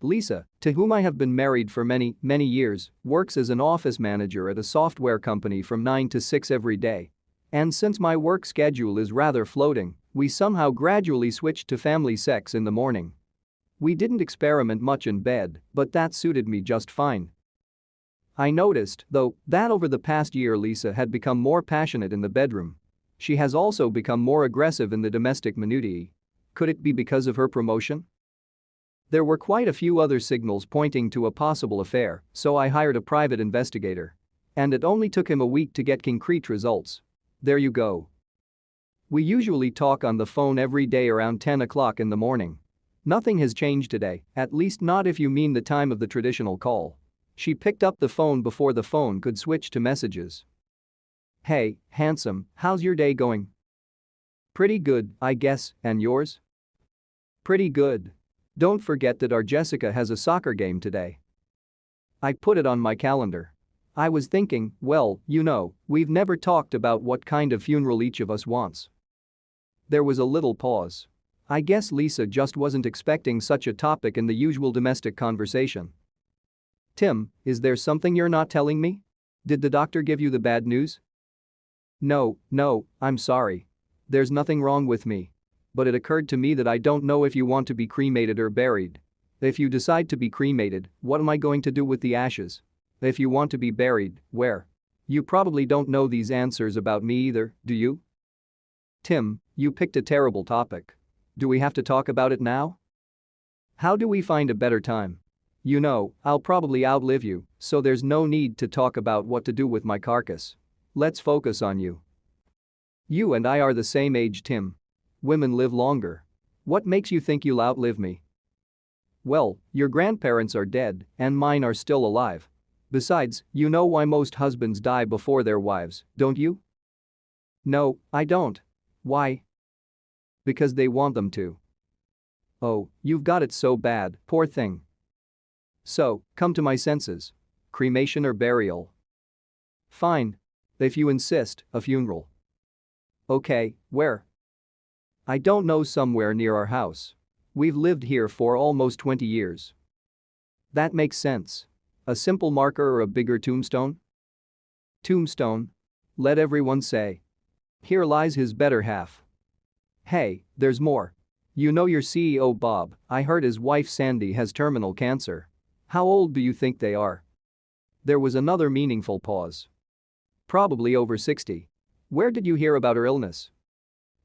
Lisa, to whom I have been married for many, many years, works as an office manager at a software company from 9 to 6 every day. And since my work schedule is rather floating, we somehow gradually switched to family sex in the morning. We didn't experiment much in bed, but that suited me just fine. I noticed, though, that over the past year Lisa had become more passionate in the bedroom. She has also become more aggressive in the domestic minutiae. Could it be because of her promotion? There were quite a few other signals pointing to a possible affair, so I hired a private investigator. And it only took him a week to get concrete results. There you go. We usually talk on the phone every day around 10 o'clock in the morning. Nothing has changed today, at least not if you mean the time of the traditional call. She picked up the phone before the phone could switch to messages. "Hey, handsome, how's your day going?" "Pretty good, I guess, and yours?" "Pretty good. Don't forget that our Jessica has a soccer game today." I put it on my calendar. I was thinking, well, we've never talked about what kind of funeral each of us wants. There was a little pause. I guess Lisa just wasn't expecting such a topic in the usual domestic conversation. "Tim, is there something you're not telling me? Did the doctor give you the bad news?" No, I'm sorry. There's nothing wrong with me. But it occurred to me that I don't know if you want to be cremated or buried. If you decide to be cremated, what am I going to do with the ashes? If you want to be buried, where? You probably don't know these answers about me either, do you?" "Tim, you picked a terrible topic. Do we have to talk about it now? How do we find a better time? I'll probably outlive you, so there's no need to talk about what to do with my carcass. Let's focus on you. You and I are the same age, Tim. Women live longer. What makes you think you'll outlive me?" "Well, your grandparents are dead and mine are still alive. Besides, you know why most husbands die before their wives, don't you?" "No, I don't. Why?" "Because they want them to." "Oh, you've got it so bad, poor thing. So, come to my senses. Cremation or burial?" "Fine. If you insist, a funeral." "Okay, where?" "I don't know, somewhere near our house. We've lived here for almost 20 years. "That makes sense. A simple marker or a bigger tombstone?" "Tombstone. Let everyone say, 'Here lies his better half.' Hey, there's more. Your CEO Bob, I heard his wife Sandy has terminal cancer. How old do you think they are?" There was another meaningful pause. "Probably over 60. Where did you hear about her illness?"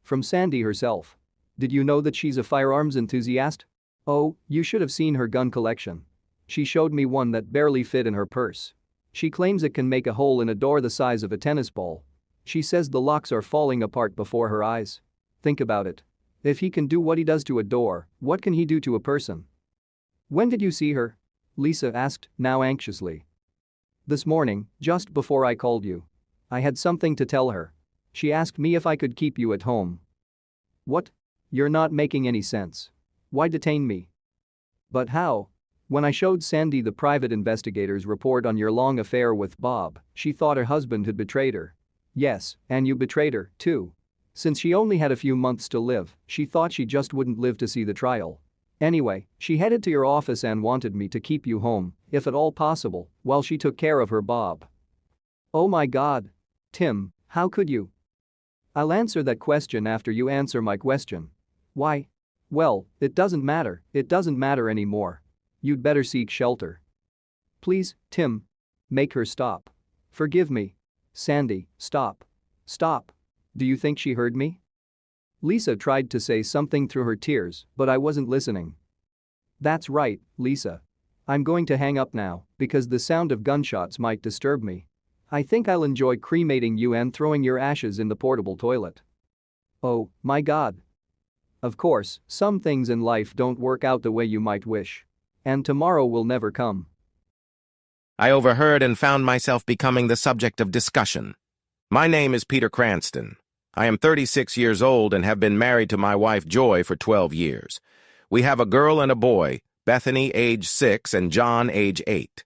"From Sandy herself. Did you know that she's a firearms enthusiast? Oh, you should have seen her gun collection. She showed me one that barely fit in her purse. She claims it can make a hole in a door the size of a tennis ball. She says the locks are falling apart before her eyes. Think about it. If he can do what he does to a door, what can he do to a person?" "When did you see her?" Lisa asked, now anxiously. "This morning, just before I called you. I had something to tell her. She asked me if I could keep you at home." "What? You're not making any sense. Why detain me?" "But how? When I showed Sandy the private investigator's report on your long affair with Bob, she thought her husband had betrayed her." "Yes, and you betrayed her, too. Since she only had a few months to live, she thought she just wouldn't live to see the trial. Anyway, she headed to your office and wanted me to keep you home, if at all possible, while she took care of her Bob." "Oh my God. Tim, how could you?" "I'll answer that question after you answer my question." "Why?" "Well, it doesn't matter anymore. You'd better seek shelter." "Please, Tim. Make her stop. Forgive me. Sandy, stop. Stop." Do you think she heard me? Lisa tried to say something through her tears, but I wasn't listening. "That's right, Lisa. I'm going to hang up now because the sound of gunshots might disturb me. I think I'll enjoy cremating you and throwing your ashes in the portable toilet." "Oh, my God." Of course, some things in life don't work out the way you might wish. And tomorrow will never come. I overheard and found myself becoming the subject of discussion. My name is Peter Cranston. I am 36 years old and have been married to my wife Joy for 12 years. We have a girl and a boy, Bethany, age 6, and John, age 8.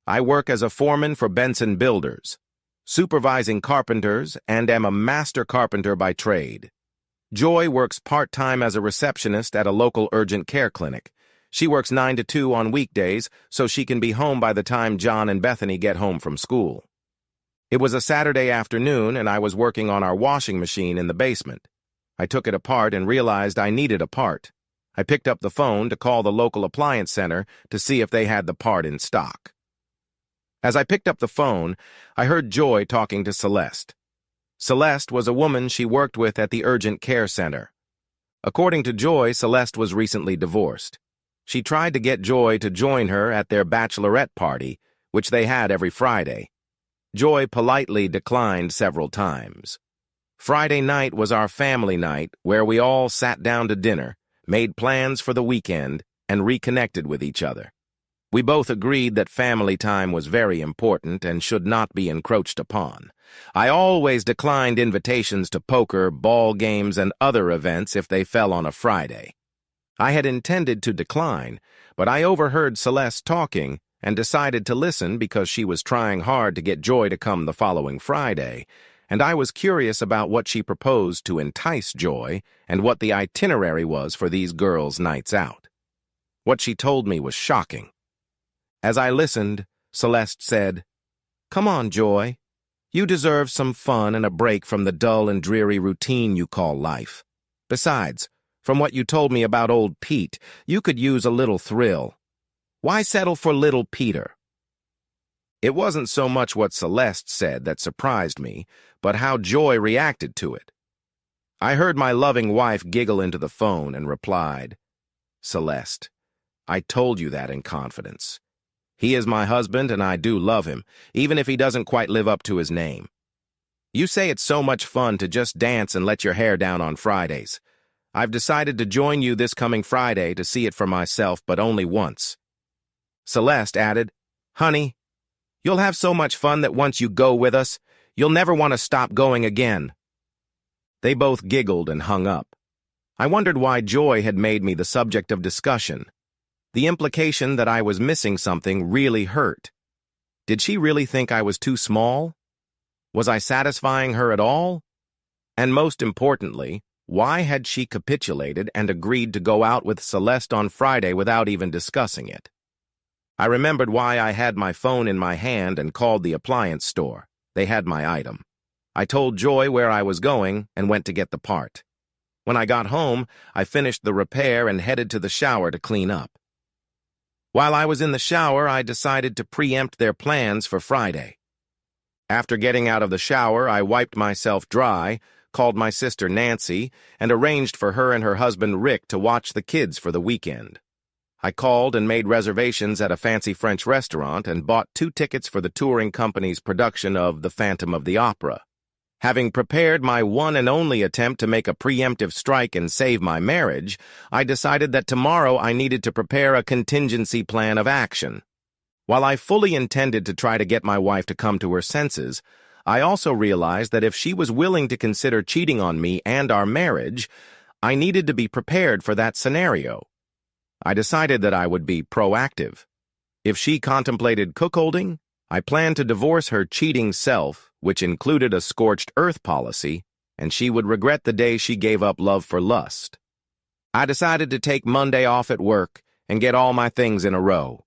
I work as a foreman for Benson Builders, supervising carpenters, and am a master carpenter by trade. Joy works part-time as a receptionist at a local urgent care clinic. She works 9 to 2 on weekdays, so she can be home by the time John and Bethany get home from school. It was a Saturday afternoon, and I was working on our washing machine in the basement. I took it apart and realized I needed a part. I picked up the phone to call the local appliance center to see if they had the part in stock. As I picked up the phone, I heard Joy talking to Celeste. Celeste was a woman she worked with at the urgent care center. According to Joy, Celeste was recently divorced. She tried to get Joy to join her at their bachelorette party, which they had every Friday. Joy politely declined several times. Friday night was our family night where we all sat down to dinner, made plans for the weekend, and reconnected with each other. We both agreed that family time was very important and should not be encroached upon. I always declined invitations to poker, ball games, and other events if they fell on a Friday. I had intended to decline, but I overheard Celeste talking and decided to listen because she was trying hard to get Joy to come the following Friday, and I was curious about what she proposed to entice Joy and what the itinerary was for these girls' nights out. What she told me was shocking. As I listened, Celeste said, "Come on, Joy. You deserve some fun and a break from the dull and dreary routine you call life. Besides, from what you told me about old Pete, you could use a little thrill. Why settle for little Peter?" It wasn't so much what Celeste said that surprised me, but how Joy reacted to it. I heard my loving wife giggle into the phone and replied, "Celeste, I told you that in confidence. He is my husband and I do love him, even if he doesn't quite live up to his name. You say it's so much fun to just dance and let your hair down on Fridays. I've decided to join you this coming Friday to see it for myself, but only once." Celeste added, "Honey, you'll have so much fun that once you go with us, you'll never want to stop going again." They both giggled and hung up. I wondered why Joy had made me the subject of discussion. The implication that I was missing something really hurt. Did she really think I was too small? Was I satisfying her at all? And most importantly, why had she capitulated and agreed to go out with Celeste on Friday without even discussing it? I remembered why I had my phone in my hand and called the appliance store. They had my item. I told Joy where I was going and went to get the part. When I got home, I finished the repair and headed to the shower to clean up. While I was in the shower, I decided to preempt their plans for Friday. After getting out of the shower, I wiped myself dry, called my sister Nancy, and arranged for her and her husband Rick to watch the kids for the weekend. I called and made reservations at a fancy French restaurant and bought 2 tickets for the touring company's production of The Phantom of the Opera. Having prepared my one and only attempt to make a preemptive strike and save my marriage, I decided that tomorrow I needed to prepare a contingency plan of action. While I fully intended to try to get my wife to come to her senses, I also realized that if she was willing to consider cheating on me and our marriage, I needed to be prepared for that scenario. I decided that I would be proactive. If she contemplated cuckolding, I planned to divorce her cheating self, which included a scorched earth policy, and she would regret the day she gave up love for lust. I decided to take Monday off at work and get all my things in a row.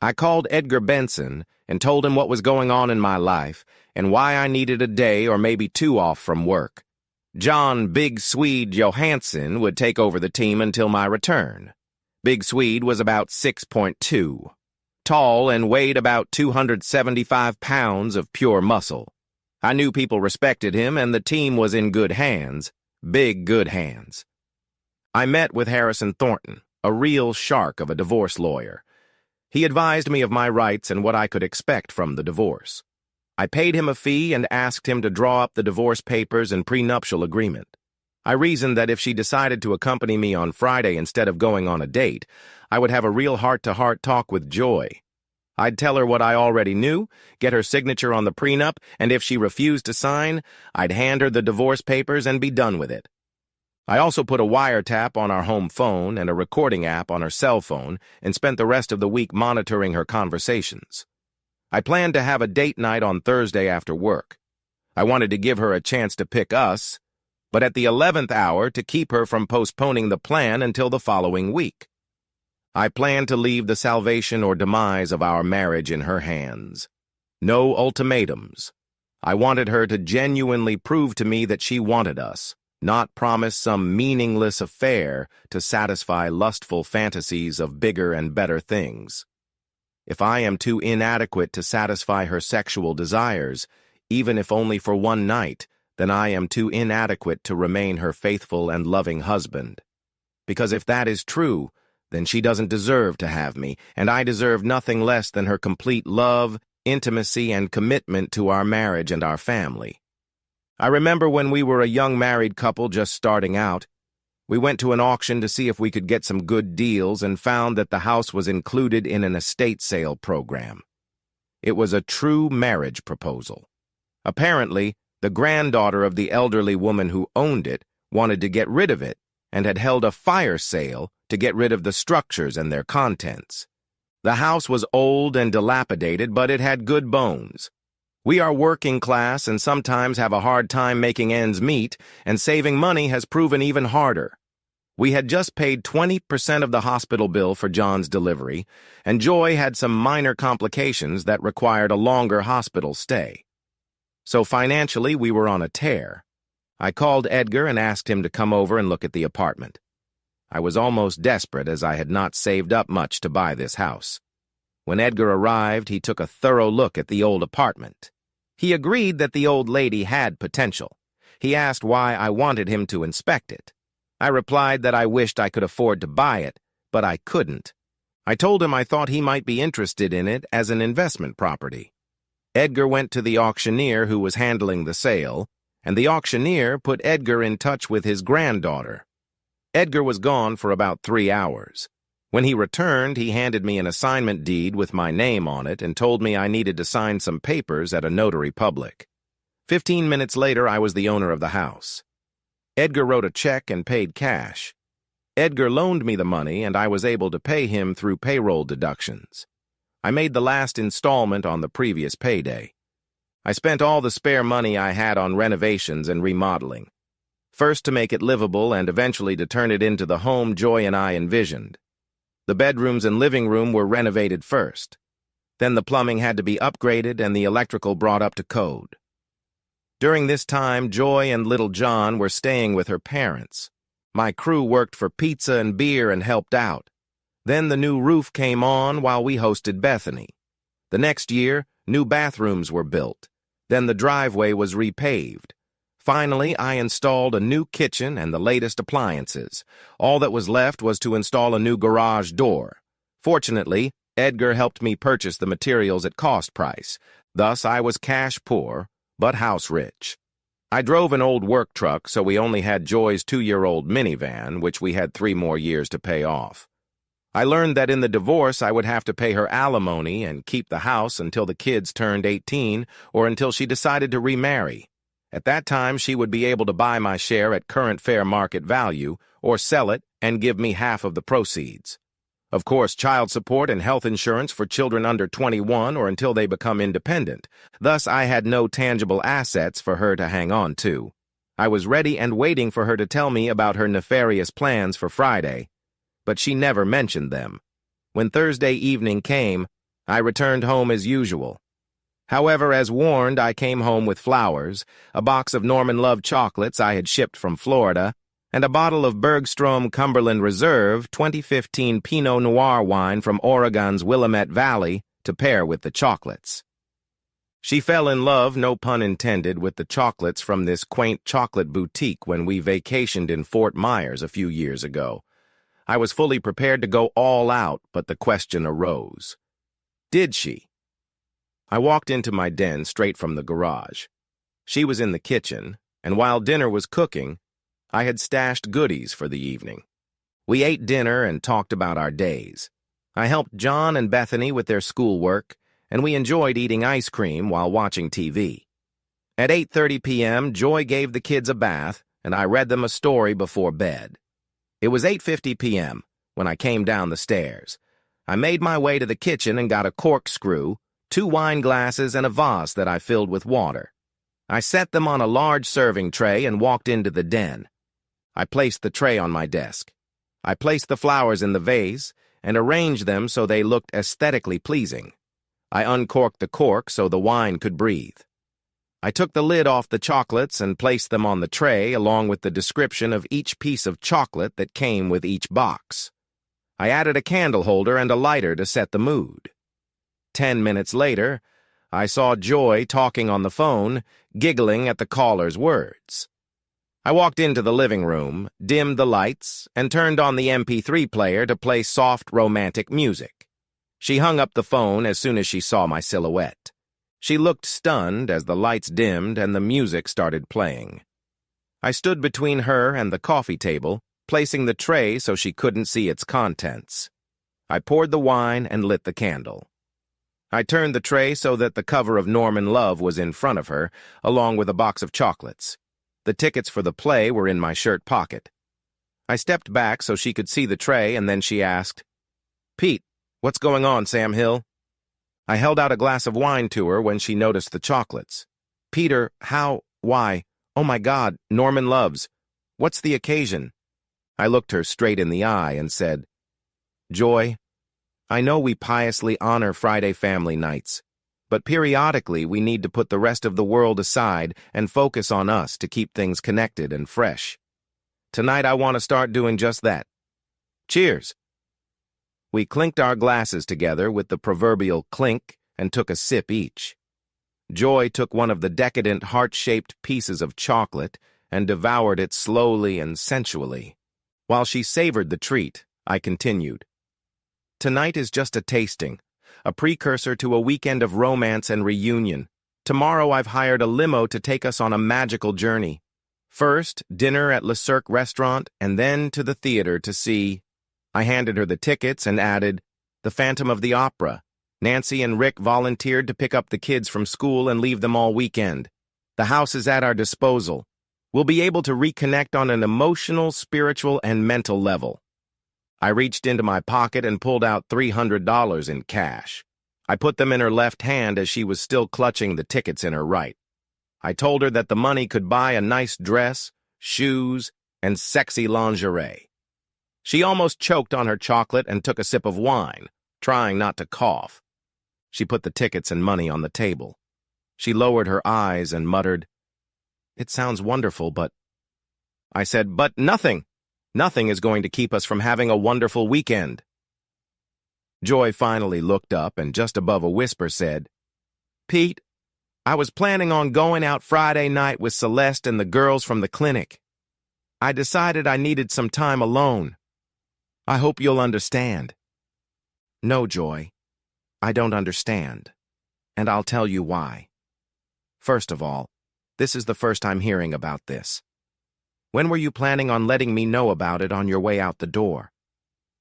I called Edgar Benson and told him what was going on in my life and why I needed a day or maybe 2 off from work. John Big Swede Johansson would take over the team until my return. Big Swede was about 6'2", tall and weighed about 275 pounds of pure muscle. I knew people respected him and the team was in good hands, big good hands. I met with Harrison Thornton, a real shark of a divorce lawyer. He advised me of my rights and what I could expect from the divorce. I paid him a fee and asked him to draw up the divorce papers and prenuptial agreement. I reasoned that if she decided to accompany me on Friday instead of going on a date, I would have a real heart-to-heart talk with Joy. I'd tell her what I already knew, get her signature on the prenup, and if she refused to sign, I'd hand her the divorce papers and be done with it. I also put a wiretap on our home phone and a recording app on her cell phone and spent the rest of the week monitoring her conversations. I planned to have a date night on Thursday after work. I wanted to give her a chance to pick us, but at the 11th hour to keep her from postponing the plan until the following week. I planned to leave the salvation or demise of our marriage in her hands. No ultimatums. I wanted her to genuinely prove to me that she wanted us, not promise some meaningless affair to satisfy lustful fantasies of bigger and better things. If I am too inadequate to satisfy her sexual desires, even if only for one night, then I am too inadequate to remain her faithful and loving husband. Because if that is true, then she doesn't deserve to have me, and I deserve nothing less than her complete love, intimacy, and commitment to our marriage and our family. I remember when we were a young married couple just starting out, we went to an auction to see if we could get some good deals and found that the house was included in an estate sale program. It was a true marriage proposal. Apparently, the granddaughter of the elderly woman who owned it wanted to get rid of it and had held a fire sale to get rid of the structures and their contents. The house was old and dilapidated, but it had good bones. We are working class and sometimes have a hard time making ends meet, and saving money has proven even harder. We had just paid 20% of the hospital bill for John's delivery, and Joy had some minor complications that required a longer hospital stay. So financially, we were on a tear. I called Edgar and asked him to come over and look at the apartment. I was almost desperate as I had not saved up much to buy this house. When Edgar arrived, he took a thorough look at the old apartment. He agreed that the old lady had potential. He asked why I wanted him to inspect it. I replied that I wished I could afford to buy it, but I couldn't. I told him I thought he might be interested in it as an investment property. Edgar went to the auctioneer who was handling the sale, and the auctioneer put Edgar in touch with his granddaughter. Edgar was gone for about 3 hours. When he returned, he handed me an assignment deed with my name on it and told me I needed to sign some papers at a notary public. 15 minutes later, I was the owner of the house. Edgar wrote a check and paid cash. Edgar loaned me the money, and I was able to pay him through payroll deductions. I made the last installment on the previous payday. I spent all the spare money I had on renovations and remodeling. First to make it livable and eventually to turn it into the home Joy and I envisioned. The bedrooms and living room were renovated first. Then the plumbing had to be upgraded and the electrical brought up to code. During this time, Joy and little John were staying with her parents. My crew worked for pizza and beer and helped out. Then the new roof came on while we hosted Bethany. The next year, new bathrooms were built. Then the driveway was repaved. Finally, I installed a new kitchen and the latest appliances. All that was left was to install a new garage door. Fortunately, Edgar helped me purchase the materials at cost price. Thus, I was cash poor, but house rich. I drove an old work truck, so we only had Joy's 2-year-old minivan, which we had 3 more years to pay off. I learned that in the divorce I would have to pay her alimony and keep the house until the kids turned 18 or until she decided to remarry. At that time, she would be able to buy my share at current fair market value or sell it and give me half of the proceeds. Of course, child support and health insurance for children under 21 or until they become independent. Thus, I had no tangible assets for her to hang on to. I was ready and waiting for her to tell me about her nefarious plans for Friday, but she never mentioned them. When Thursday evening came, I returned home as usual. However, as warned, I came home with flowers, a box of Norman Love chocolates I had shipped from Florida, and a bottle of Bergstrom Cumberland Reserve 2015 Pinot Noir wine from Oregon's Willamette Valley to pair with the chocolates. She fell in love, no pun intended, with the chocolates from this quaint chocolate boutique when we vacationed in Fort Myers a few years ago. I was fully prepared to go all out, but the question arose. Did she? I walked into my den straight from the garage. She was in the kitchen, and while dinner was cooking, I had stashed goodies for the evening. We ate dinner and talked about our days. I helped John and Bethany with their schoolwork, and we enjoyed eating ice cream while watching TV. At 8:30 p.m., Joy gave the kids a bath, and I read them a story before bed. It was 8:50 p.m. when I came down the stairs. I made my way to the kitchen and got a corkscrew, 2 wine glasses, and a vase that I filled with water. I set them on a large serving tray and walked into the den. I placed the tray on my desk. I placed the flowers in the vase, and arranged them so they looked aesthetically pleasing. I uncorked the cork so the wine could breathe. I took the lid off the chocolates and placed them on the tray along with the description of each piece of chocolate that came with each box. I added a candle holder and a lighter to set the mood. 10 minutes later, I saw Joy talking on the phone, giggling at the caller's words. I walked into the living room, dimmed the lights, and turned on the MP3 player to play soft, romantic music. She hung up the phone as soon as she saw my silhouette. She looked stunned as the lights dimmed and the music started playing. I stood between her and the coffee table, placing the tray so she couldn't see its contents. I poured the wine and lit the candle. I turned the tray so that the cover of Norman Love was in front of her, along with a box of chocolates. The tickets for the play were in my shirt pocket. I stepped back so she could see the tray, and then she asked, "Pete, what's going on, Sam Hill?" I held out a glass of wine to her when she noticed the chocolates. "Peter, why? Oh my God, Norman Loves. What's the occasion?" I looked her straight in the eye and said, "Joy, I know we piously honor Friday family nights, but periodically we need to put the rest of the world aside and focus on us to keep things connected and fresh. Tonight I want to start doing just that. Cheers." We clinked our glasses together with the proverbial clink and took a sip each. Joy took one of the decadent heart-shaped pieces of chocolate and devoured it slowly and sensually. While she savored the treat, I continued. "Tonight is just a tasting, a precursor to a weekend of romance and reunion. Tomorrow I've hired a limo to take us on a magical journey. First, dinner at Le Cirque restaurant, and then to the theater to see..." I handed her the tickets and added, "The Phantom of the Opera. Nancy and Rick volunteered to pick up the kids from school and leave them all weekend. The house is at our disposal. We'll be able to reconnect on an emotional, spiritual, and mental level." I reached into my pocket and pulled out $300 in cash. I put them in her left hand as she was still clutching the tickets in her right. I told her that the money could buy a nice dress, shoes, and sexy lingerie. She almost choked on her chocolate and took a sip of wine, trying not to cough. She put the tickets and money on the table. She lowered her eyes and muttered, "It sounds wonderful, but..." I said, "But nothing. Nothing is going to keep us from having a wonderful weekend." Joy finally looked up and just above a whisper said, "Pete, I was planning on going out Friday night with Celeste and the girls from the clinic. I decided I needed some time alone. I hope you'll understand." "No, Joy, I don't understand, and I'll tell you why. First of all, this is the first I'm hearing about this. When were you planning on letting me know about it on your way out the door?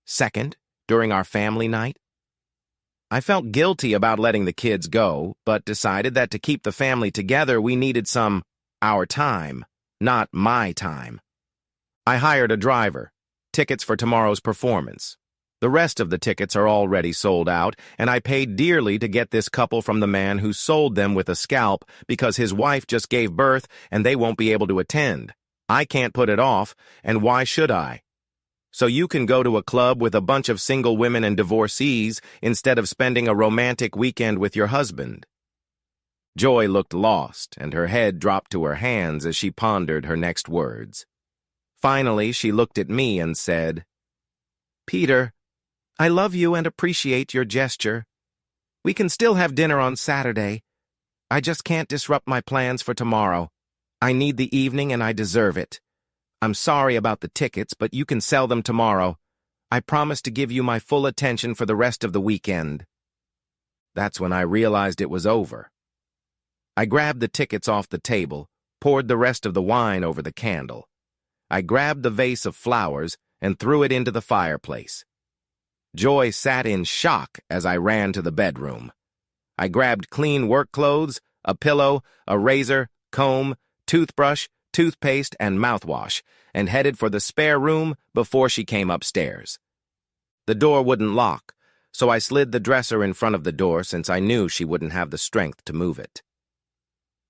Second, during our family night?" I felt guilty about letting the kids go, but decided that to keep the family together we needed our time, not my time. I hired a driver. Tickets for tomorrow's performance. The rest of the tickets are already sold out, and I paid dearly to get this couple from the man who sold them with a scalp because his wife just gave birth and they won't be able to attend. I can't put it off, and why should I? So you can go to a club with a bunch of single women and divorcees instead of spending a romantic weekend with your husband." Joy looked lost, and her head dropped to her hands as she pondered her next words. Finally, she looked at me and said, "Peter, I love you and appreciate your gesture. We can still have dinner on Saturday. I just can't disrupt my plans for tomorrow. I need the evening and I deserve it. I'm sorry about the tickets, but you can sell them tomorrow. I promise to give you my full attention for the rest of the weekend." That's when I realized it was over. I grabbed the tickets off the table, poured the rest of the wine over the candle. I grabbed the vase of flowers and threw it into the fireplace. Joy sat in shock as I ran to the bedroom. I grabbed clean work clothes, a pillow, a razor, comb, toothbrush, toothpaste, and mouthwash, and headed for the spare room before she came upstairs. The door wouldn't lock, so I slid the dresser in front of the door since I knew she wouldn't have the strength to move it.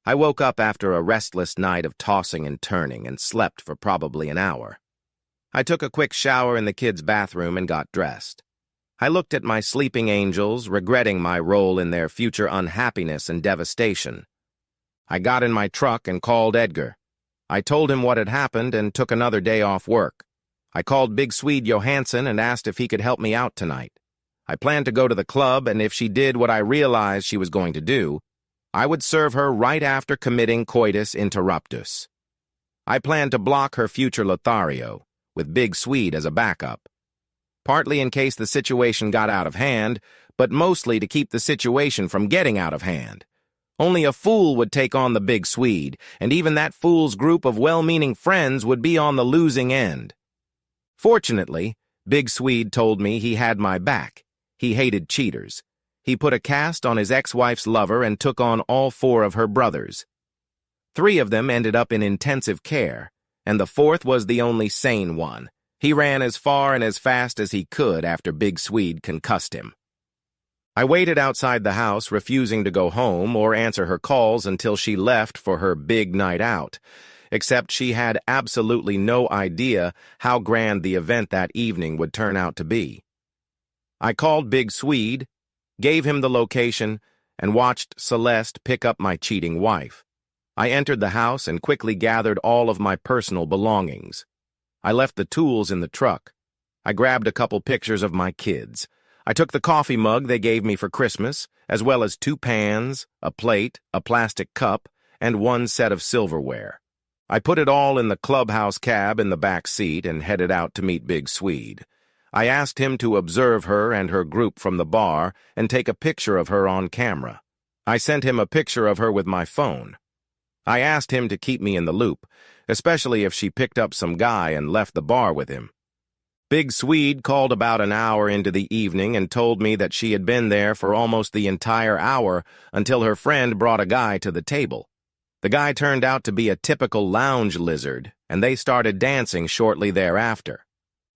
I woke up after a restless night of tossing and turning and slept for probably an hour. I took a quick shower in the kids' bathroom and got dressed. I looked at my sleeping angels, regretting my role in their future unhappiness and devastation. I got in my truck and called Edgar. I told him what had happened and took another day off work. I called Big Swede Johansson and asked if he could help me out tonight. I planned to go to the club, and if she did what I realized she was going to do, I would serve her right after committing coitus interruptus. I planned to block her future Lothario, with Big Swede as a backup. Partly in case the situation got out of hand, but mostly to keep the situation from getting out of hand. Only a fool would take on the Big Swede, and even that fool's group of well-meaning friends would be on the losing end. Fortunately, Big Swede told me he had my back. He hated cheaters. He put a cast on his ex-wife's lover and took on all 4 of her brothers. 3 of them ended up in intensive care, and the 4th was the only sane one. He ran as far and as fast as he could after Big Swede concussed him. I waited outside the house, refusing to go home or answer her calls until she left for her big night out, except she had absolutely no idea how grand the event that evening would turn out to be. I called Big Swede, gave him the location, and watched Celeste pick up my cheating wife. I entered the house and quickly gathered all of my personal belongings. I left the tools in the truck. I grabbed a couple pictures of my kids. I took the coffee mug they gave me for Christmas, as well as 2 pans, a plate, a plastic cup, and 1 set of silverware. I put it all in the clubhouse cab in the back seat and headed out to meet Big Swede. I asked him to observe her and her group from the bar and take a picture of her on camera. I sent him a picture of her with my phone. I asked him to keep me in the loop, especially if she picked up some guy and left the bar with him. Big Swede called about an hour into the evening and told me that she had been there for almost the entire hour until her friend brought a guy to the table. The guy turned out to be a typical lounge lizard, and they started dancing shortly thereafter.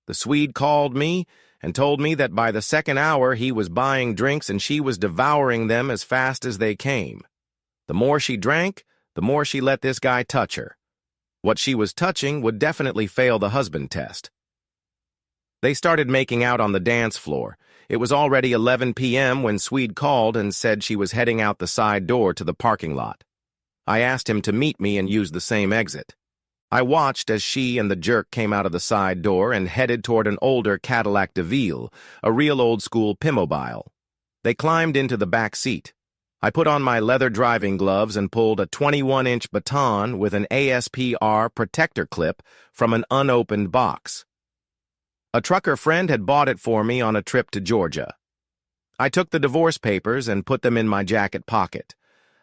The Swede called me and told me that by the 2nd hour he was buying drinks and she was devouring them as fast as they came. The more she drank, the more she let this guy touch her. What she was touching would definitely fail the husband test. They started making out on the dance floor. It was already 11 p.m. when Swede called and said she was heading out the side door to the parking lot. I asked him to meet me and use the same exit. I watched as she and the jerk came out of the side door and headed toward an older Cadillac DeVille, a real old-school Pimmobile. They climbed into the back seat. I put on my leather driving gloves and pulled a 21-inch baton with an ASPR protector clip from an unopened box. A trucker friend had bought it for me on a trip to Georgia. I took the divorce papers and put them in my jacket pocket.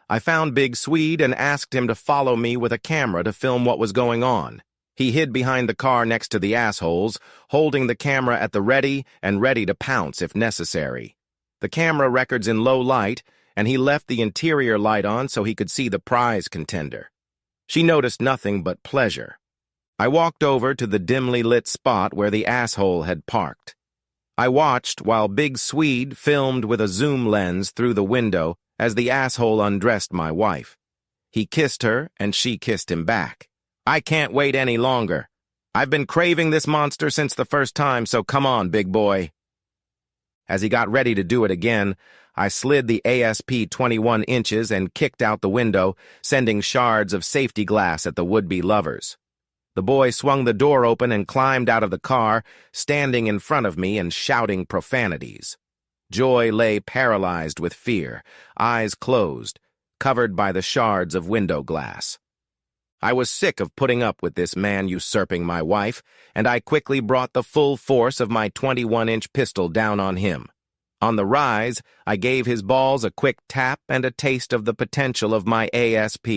I found Big Swede and asked him to follow me with a camera to film what was going on. He hid behind the car next to the assholes, holding the camera at the ready and ready to pounce if necessary. The camera record's in low light, and he left the interior light on so he could see the prize contender. She noticed nothing but pleasure. I walked over to the dimly lit spot where the asshole had parked. I watched while Big Swede filmed with a zoom lens through the window as the asshole undressed my wife. He kissed her, and she kissed him back. I can't wait any longer. I've been craving this monster since the first time, so come on, big boy. As he got ready to do it again, I slid the ASP 21 inches and kicked out the window, sending shards of safety glass at the would-be lovers. The boy swung the door open and climbed out of the car, standing in front of me and shouting profanities. Joy lay paralyzed with fear, eyes closed, covered by the shards of window glass. I was sick of putting up with this man usurping my wife, and I quickly brought the full force of my 21-inch pistol down on him. On the rise, I gave his balls a quick tap and a taste of the potential of my ASP.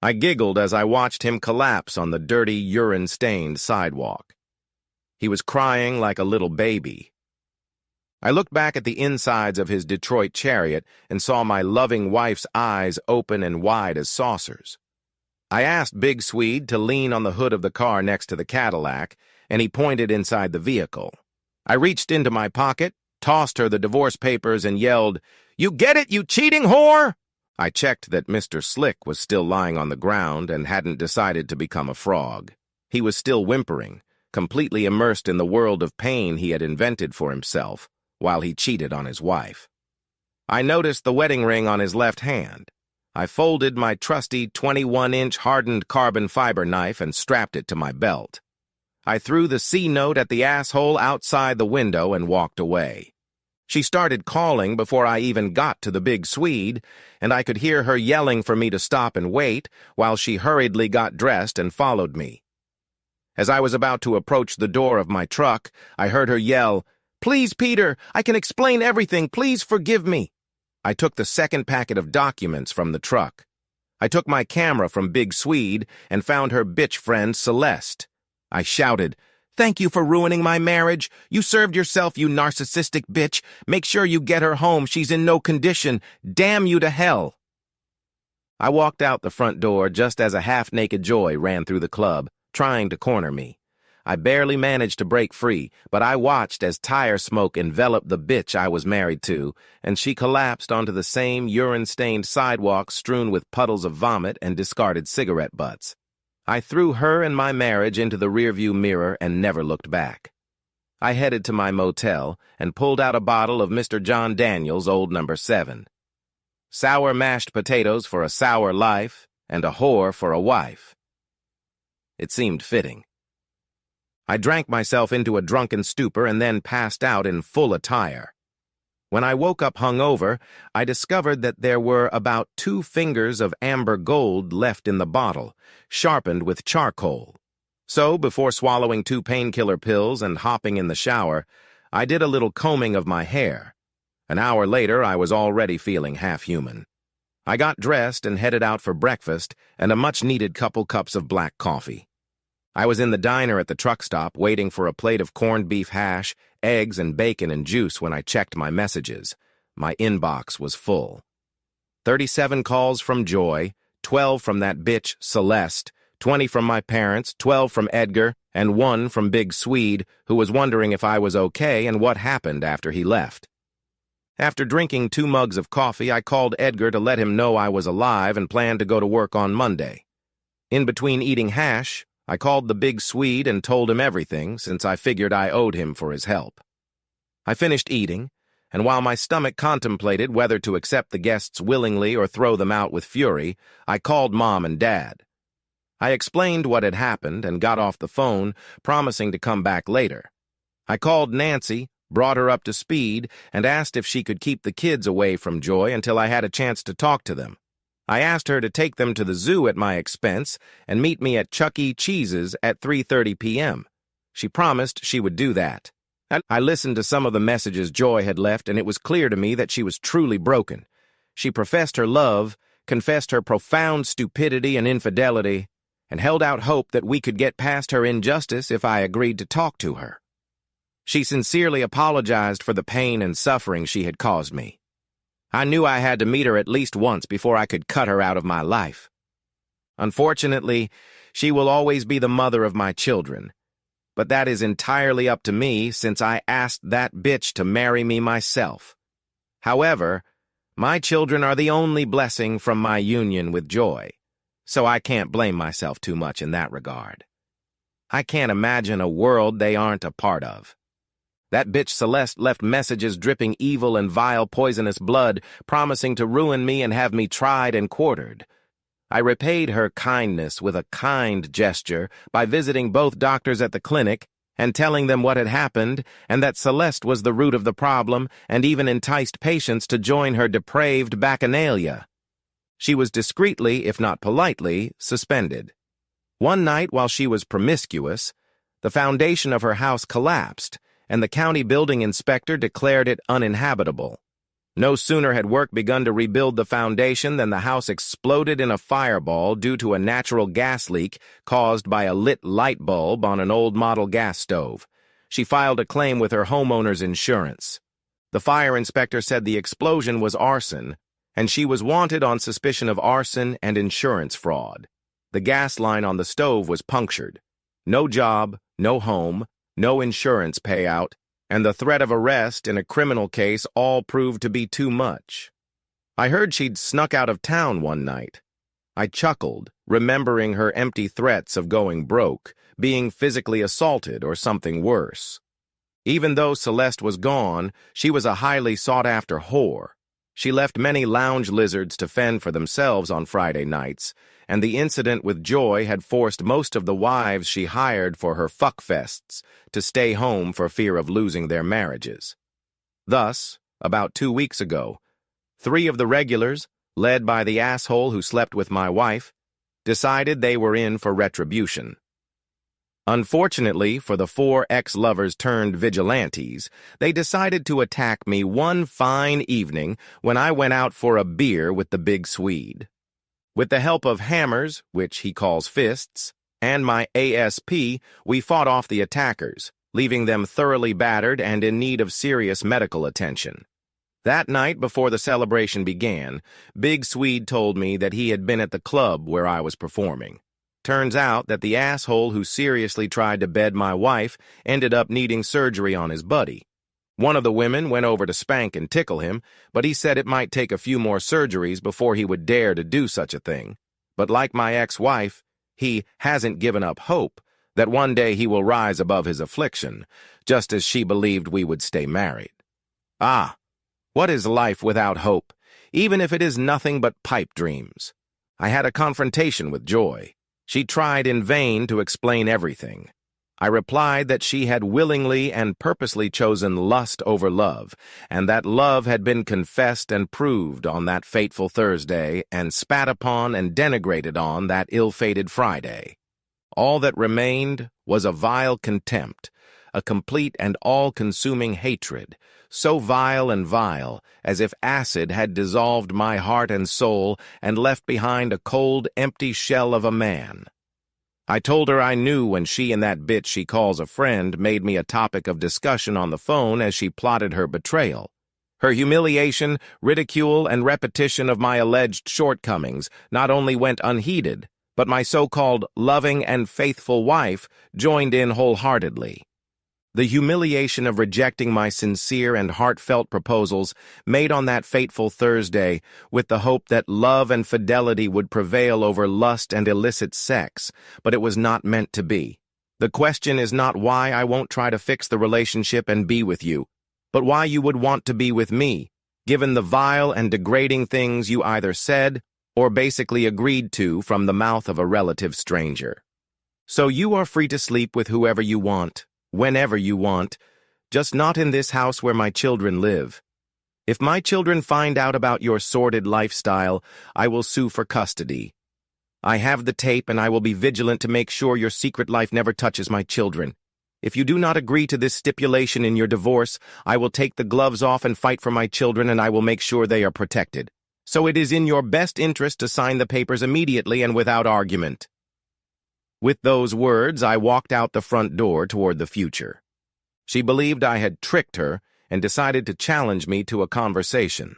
I giggled as I watched him collapse on the dirty, urine-stained sidewalk. He was crying like a little baby. I looked back at the insides of his Detroit chariot and saw my loving wife's eyes open and wide as saucers. I asked Big Swede to lean on the hood of the car next to the Cadillac, and he pointed inside the vehicle. I reached into my pocket, tossed her the divorce papers, and yelled, "You get it, you cheating whore!" I checked that Mr. Slick was still lying on the ground and hadn't decided to become a frog. He was still whimpering, completely immersed in the world of pain he had invented for himself, while he cheated on his wife. I noticed the wedding ring on his left hand. I folded my trusty 21-inch hardened carbon fiber knife and strapped it to my belt. I threw the C-note at the asshole outside the window and walked away. She started calling before I even got to the big Swede, and I could hear her yelling for me to stop and wait while she hurriedly got dressed and followed me. As I was about to approach the door of my truck, I heard her yell, "Please, Peter, I can explain everything. Please forgive me." I took the second packet of documents from the truck. I took my camera from Big Swede and found her bitch friend Celeste. I shouted, "Thank you for ruining my marriage. You served yourself, you narcissistic bitch. Make sure you get her home. She's in no condition. Damn you to hell." I walked out the front door just as a half-naked Joy ran through the club, trying to corner me. I barely managed to break free, but I watched as tire smoke enveloped the bitch I was married to, and she collapsed onto the same urine-stained sidewalk strewn with puddles of vomit and discarded cigarette butts. I threw her and my marriage into the rearview mirror and never looked back. I headed to my motel and pulled out a bottle of Mr. John Daniel's Old No. 7. Sour mashed potatoes for a sour life and a whore for a wife. It seemed fitting. I drank myself into a drunken stupor and then passed out in full attire. When I woke up hungover, I discovered that there were about 2 fingers of amber gold left in the bottle, sharpened with charcoal. So, before swallowing 2 painkiller pills and hopping in the shower, I did a little combing of my hair. An hour later, I was already feeling half-human. I got dressed and headed out for breakfast and a much-needed couple cups of black coffee. I was in the diner at the truck stop waiting for a plate of corned beef hash, eggs and bacon and juice when I checked my messages. My inbox was full. 37 calls from Joy, 12 from that bitch Celeste, 20 from my parents, 12 from Edgar, and 1 from Big Swede, who was wondering if I was okay and what happened after he left. After drinking 2 mugs of coffee, I called Edgar to let him know I was alive and planned to go to work on Monday. In between eating hash, I called the Big Swede and told him everything, since I figured I owed him for his help. I finished eating, and while my stomach contemplated whether to accept the guests willingly or throw them out with fury, I called Mom and Dad. I explained what had happened and got off the phone, promising to come back later. I called Nancy, brought her up to speed, and asked if she could keep the kids away from Joy until I had a chance to talk to them. I asked her to take them to the zoo at my expense and meet me at Chuck E. Cheese's at 3:30 p.m. She promised she would do that. I listened to some of the messages Joy had left, and it was clear to me that she was truly broken. She professed her love, confessed her profound stupidity and infidelity, and held out hope that we could get past her injustice if I agreed to talk to her. She sincerely apologized for the pain and suffering she had caused me. I knew I had to meet her at least once before I could cut her out of my life. Unfortunately, she will always be the mother of my children, but that is entirely up to me since I asked that bitch to marry me myself. However, my children are the only blessing from my union with Joy, so I can't blame myself too much in that regard. I can't imagine a world they aren't a part of. That bitch Celeste left messages dripping evil and vile poisonous blood, promising to ruin me and have me tried and quartered. I repaid her kindness with a kind gesture by visiting both doctors at the clinic and telling them what had happened and that Celeste was the root of the problem and even enticed patients to join her depraved bacchanalia. She was discreetly, if not politely, suspended. One night while she was promiscuous, the foundation of her house collapsed, and the county building inspector declared it uninhabitable. No sooner had work begun to rebuild the foundation than the house exploded in a fireball due to a natural gas leak caused by a lit light bulb on an old model gas stove. She filed a claim with her homeowner's insurance. The fire inspector said the explosion was arson, and she was wanted on suspicion of arson and insurance fraud. The gas line on the stove was punctured. No job, no home, no insurance payout, and the threat of arrest in a criminal case all proved to be too much. I heard she'd snuck out of town one night. I chuckled, remembering her empty threats of going broke, being physically assaulted, or something worse. Even though Celeste was gone, she was a highly sought-after whore. She left many lounge lizards to fend for themselves on Friday nights, and the incident with Joy had forced most of the wives she hired for her fuckfests to stay home for fear of losing their marriages. Thus, about 2 weeks ago, 3 of the regulars, led by the asshole who slept with my wife, decided they were in for retribution. Unfortunately for the 4 ex-lovers turned vigilantes, they decided to attack me one fine evening when I went out for a beer with the big Swede. With the help of hammers, which he calls fists, and my ASP, we fought off the attackers, leaving them thoroughly battered and in need of serious medical attention. That night before the celebration began, Big Swede told me that he had been at the club where I was performing. Turns out that the asshole who seriously tried to bed my wife ended up needing surgery on his buddy. One of the women went over to spank and tickle him, but he said it might take a few more surgeries before he would dare to do such a thing. But like my ex-wife, he hasn't given up hope that one day he will rise above his affliction, just as she believed we would stay married. Ah, what is life without hope, even if it is nothing but pipe dreams? I had a confrontation with Joy. She tried in vain to explain everything. I replied that she had willingly and purposely chosen lust over love, and that love had been confessed and proved on that fateful Thursday and spat upon and denigrated on that ill-fated Friday. All that remained was a vile contempt, a complete and all-consuming hatred, so vile and vile as if acid had dissolved my heart and soul and left behind a cold, empty shell of a man. I told her I knew when she and that bitch she calls a friend made me a topic of discussion on the phone as she plotted her betrayal. Her humiliation, ridicule, and repetition of my alleged shortcomings not only went unheeded, but my so-called loving and faithful wife joined in wholeheartedly. The humiliation of rejecting my sincere and heartfelt proposals made on that fateful Thursday with the hope that love and fidelity would prevail over lust and illicit sex, but it was not meant to be. The question is not why I won't try to fix the relationship and be with you, but why you would want to be with me, given the vile and degrading things you either said or basically agreed to from the mouth of a relative stranger. So you are free to sleep with whoever you want, whenever you want, just not in this house where my children live. If my children find out about your sordid lifestyle, I will sue for custody. I have the tape and I will be vigilant to make sure your secret life never touches my children. If you do not agree to this stipulation in your divorce, I will take the gloves off and fight for my children, and I will make sure they are protected. So it is in your best interest to sign the papers immediately and without argument. With those words, I walked out the front door toward the future. She believed I had tricked her and decided to challenge me to a conversation.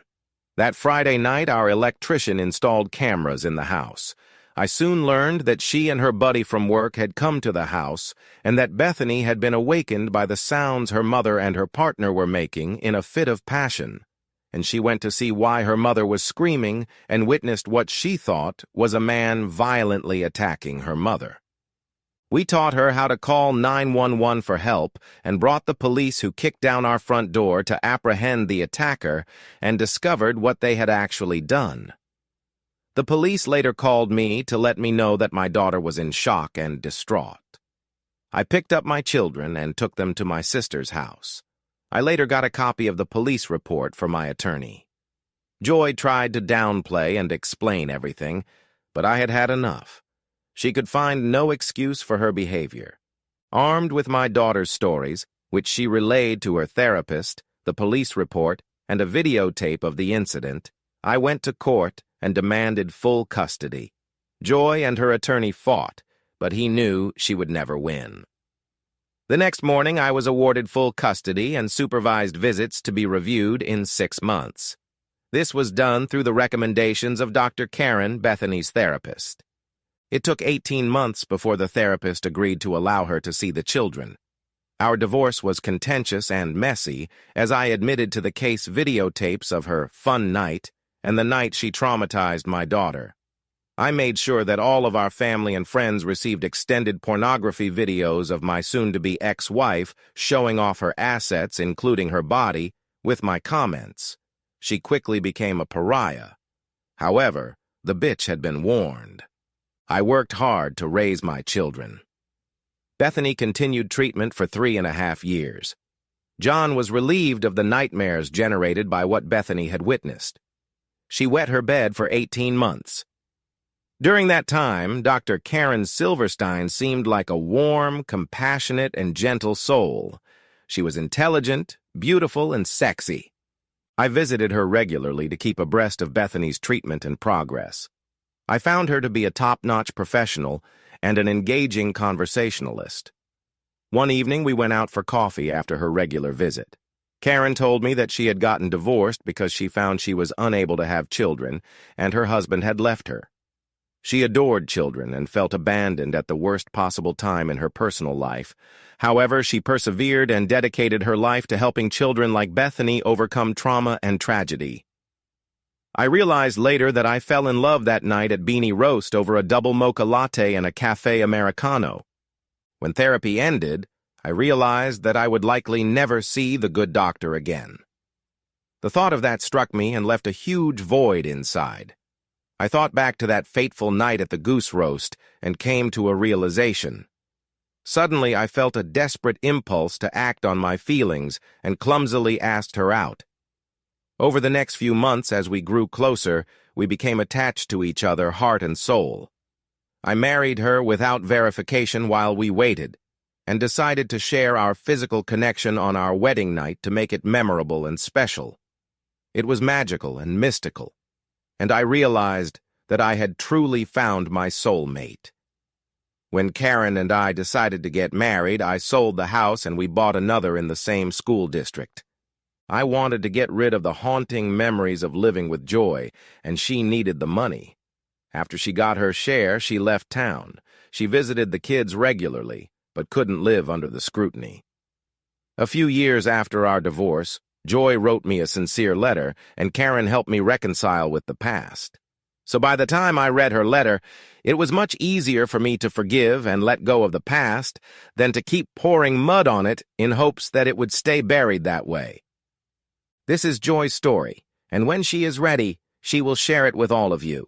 That Friday night, our electrician installed cameras in the house. I soon learned that she and her buddy from work had come to the house and that Bethany had been awakened by the sounds her mother and her partner were making in a fit of passion, and she went to see why her mother was screaming and witnessed what she thought was a man violently attacking her mother. We taught her how to call 911 for help and brought the police who kicked down our front door to apprehend the attacker and discovered what they had actually done. The police later called me to let me know that my daughter was in shock and distraught. I picked up my children and took them to my sister's house. I later got a copy of the police report for my attorney. Joy tried to downplay and explain everything, but I had had enough. She could find no excuse for her behavior. Armed with my daughter's stories, which she relayed to her therapist, the police report, and a videotape of the incident, I went to court and demanded full custody. Joy and her attorney fought, but he knew she would never win. The next morning, I was awarded full custody and supervised visits to be reviewed in 6 months. This was done through the recommendations of Dr. Karen, Bethany's therapist. It took 18 months before the therapist agreed to allow her to see the children. Our divorce was contentious and messy, as I admitted to the case videotapes of her fun night and the night she traumatized my daughter. I made sure that all of our family and friends received extended pornography videos of my soon-to-be ex-wife showing off her assets, including her body, with my comments. She quickly became a pariah. However, the bitch had been warned. I worked hard to raise my children. Bethany continued treatment for 3.5 years. John was relieved of the nightmares generated by what Bethany had witnessed. She wet her bed for 18 months. During that time, Dr. Karen Silverstein seemed like a warm, compassionate, and gentle soul. She was intelligent, beautiful, and sexy. I visited her regularly to keep abreast of Bethany's treatment and progress. I found her to be a top-notch professional and an engaging conversationalist. One evening, we went out for coffee after her regular visit. Karen told me that she had gotten divorced because she found she was unable to have children, and her husband had left her. She adored children and felt abandoned at the worst possible time in her personal life. However, she persevered and dedicated her life to helping children like Bethany overcome trauma and tragedy. I realized later that I fell in love that night at Beanie Roast over a double mocha latte and a cafe Americano. When therapy ended, I realized that I would likely never see the good doctor again. The thought of that struck me and left a huge void inside. I thought back to that fateful night at the goose roast and came to a realization. Suddenly, I felt a desperate impulse to act on my feelings and clumsily asked her out. Over the next few months, as we grew closer, we became attached to each other, heart and soul. I married her without verification while we waited, and decided to share our physical connection on our wedding night to make it memorable and special. It was magical and mystical, and I realized that I had truly found my soulmate. When Karen and I decided to get married, I sold the house and we bought another in the same school district. I wanted to get rid of the haunting memories of living with Joy, and she needed the money. After she got her share, she left town. She visited the kids regularly, but couldn't live under the scrutiny. A few years after our divorce, Joy wrote me a sincere letter, and Karen helped me reconcile with the past. So by the time I read her letter, it was much easier for me to forgive and let go of the past than to keep pouring mud on it in hopes that it would stay buried that way. This is Joy's story, and when she is ready, she will share it with all of you.